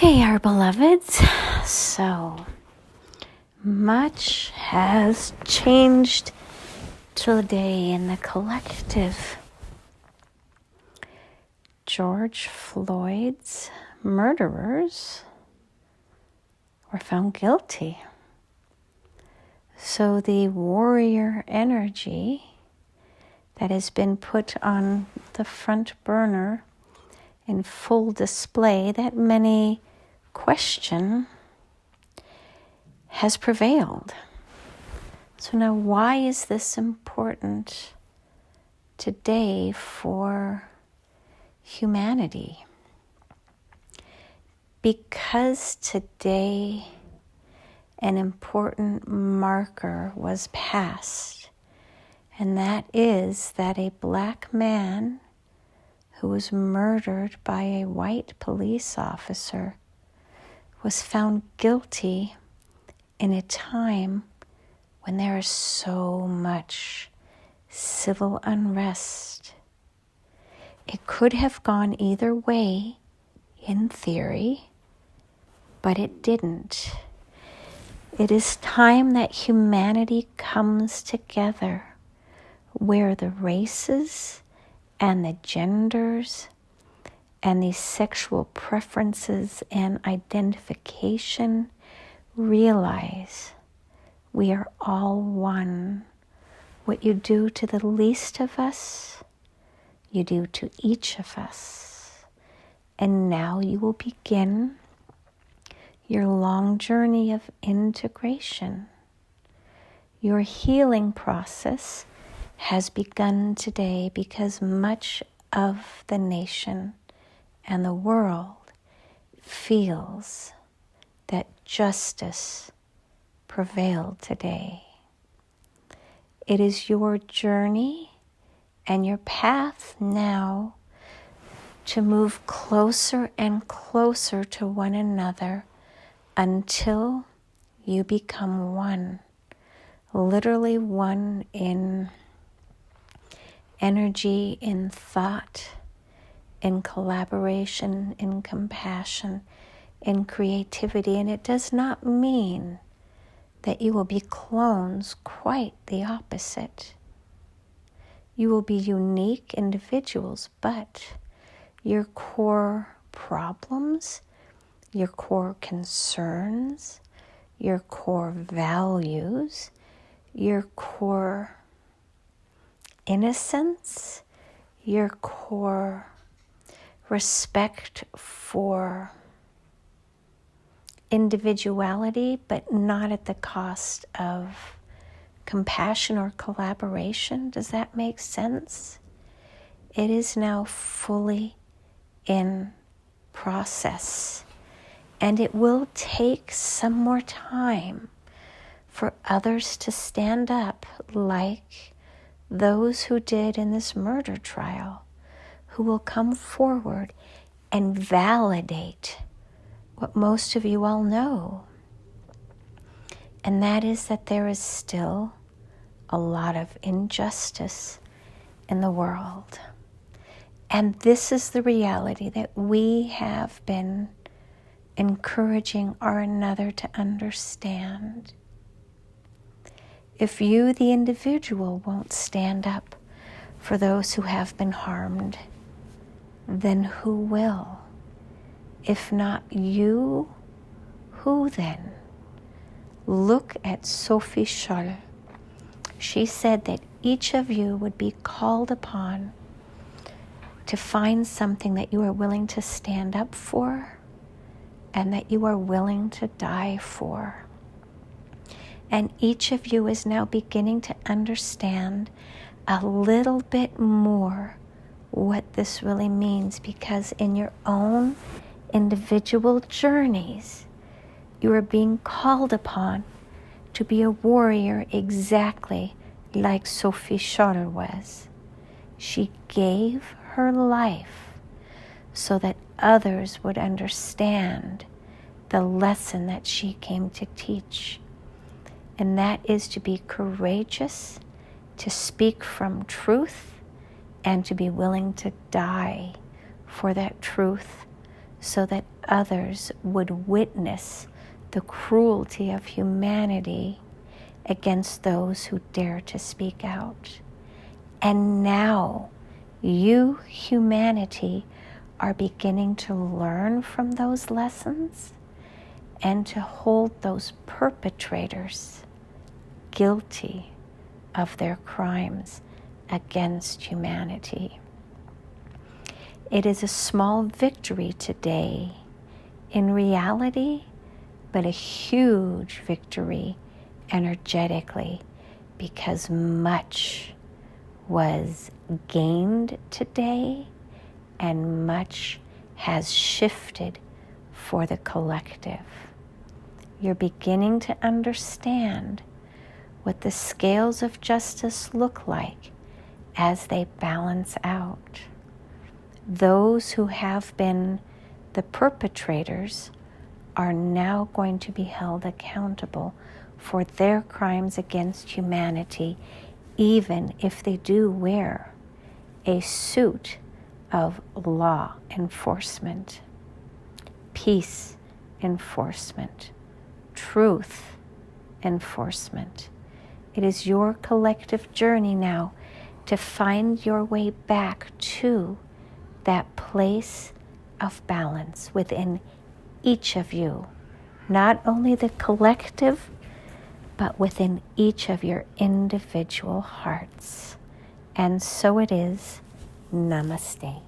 Okay, our beloveds, so much has changed today in the collective. George Floyd's murderers were found guilty. So the warrior energy that has been put on the front burner in full display that many question has prevailed. So now why is this important today for humanity? Because today an important marker was passed, and that is that a black man who was murdered by a white police officer was found guilty in a time when there is so much civil unrest. It could have gone either way in theory, but it didn't. It is time that humanity comes together, where the races and the genders and the sexual preferences and identification realize we are all one. What you do to the least of us, you do to each of us. And now you will begin your long journey of integration. Your healing process has begun today because much of the nation and the world feels that justice prevailed today. It is your journey and your path now to move closer and closer to one another until you become one. Literally one in energy, in thought, in collaboration, in compassion, in creativity. And it does not mean that you will be clones, quite the opposite. You will be unique individuals, but your core problems, your core concerns, your core values, your core innocence, your core respect for individuality, but not at the cost of compassion or collaboration. Does that make sense? It is now fully in process, and it will take some more time for others to stand up, like those who did in this murder trial, who will come forward and validate what most of you all know. And that is that there is still a lot of injustice in the world. And this is the reality that we have been encouraging one another to understand. If you, the individual, won't stand up for those who have been harmed, then who will? If not you, who then? Look at Sophie Scholl. She said that each of you would be called upon to find something that you are willing to stand up for and that you are willing to die for. And each of you is now beginning to understand a little bit more what this really means, because in your own individual journeys, you are being called upon to be a warrior exactly like Sophie Scholl was. She gave her life so that others would understand the lesson that she came to teach. And that is to be courageous, to speak from truth, and to be willing to die for that truth so that others would witness the cruelty of humanity against those who dare to speak out. And now you, humanity, are beginning to learn from those lessons and to hold those perpetrators guilty of their crimes against humanity. It is a small victory today in reality, but a huge victory energetically, because much was gained today and much has shifted for the collective. You're beginning to understand what the scales of justice look like as they balance out. Those who have been the perpetrators are now going to be held accountable for their crimes against humanity, even if they do wear a suit of law enforcement, peace enforcement, truth enforcement. It is your collective journey now to find your way back to that place of balance within each of you, not only the collective, but within each of your individual hearts. And so it is. Namaste.